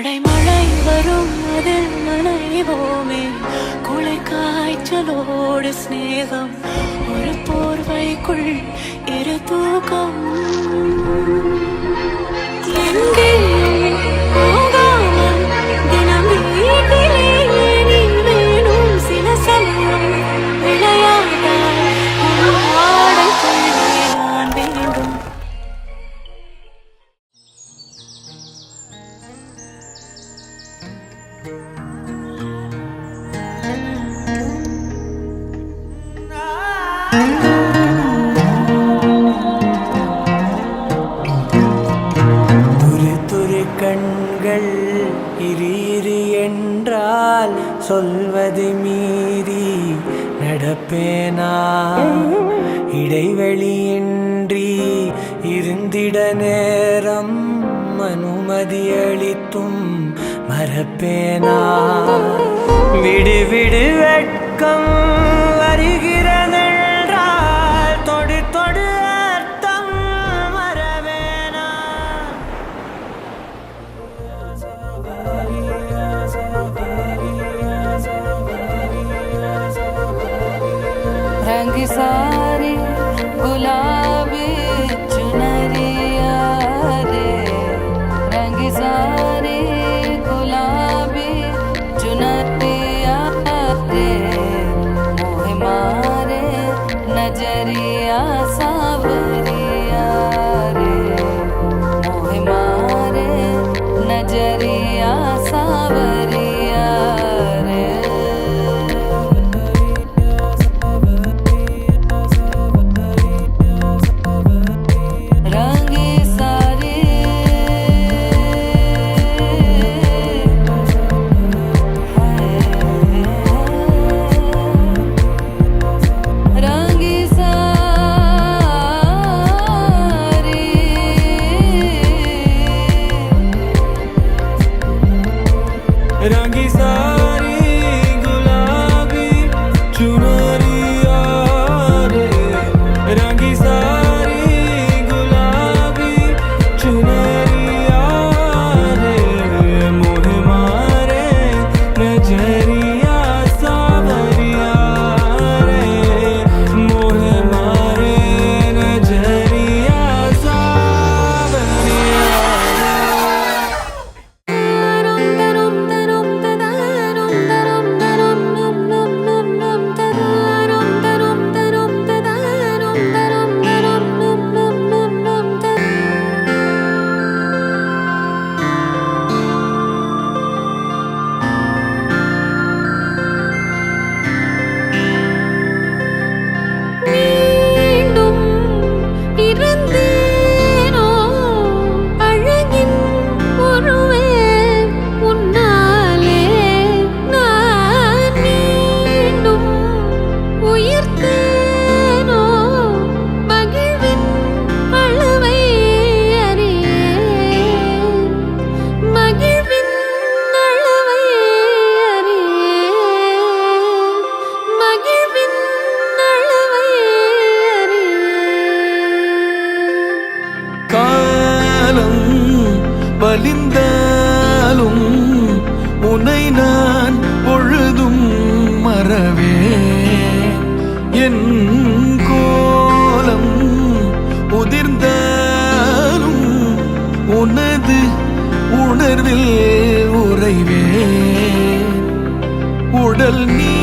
அடைமழை வரும் அதில் நனைவோமே, குளை காய்ச்சலோடு ஸ்நேகம், ஒரு போர்வைக்குள் இரு தூக்கம். எங்கே போகாமல் தினம் வீட்டிலே நீ வேணும், சில சமயம் விளையாட்டால் ஆடைக்குள்ளே நான் வேண்டும். கண்கள் இரு இரு என்றால் சொல்வதை மீறி நடப்பேனா? இடைவெளியின்றி இருந்திட நேரம் அனுமதி அளித்தும் மறப்பேனா? விடு விடு வெட்கம் வருகிறதென்றால் தொடு தொடு அர்த்தம் மறவேனா? रंग सारी गुलाबी चुनरिया रे, रंग सारी गुलाबी चुनरिया रे, मोह मारे नजरिया सावरिया रे, मोह मारे नजरिया सावरिया रे. रंगी सारी गुलाबी चुनरिया रे, रंगी सारी गुलाबी चुनरिया रे, मोह मारे नजरिया सावरिया रे, मोह मारे नजरिया सावरिया. வலிந்தாலும் உன்னை நான் பொழுதும் மறவேன். என் கோலம் உதிர்ந்தாலும் உனது உணர்வில் உறைவேன். உடல் நீ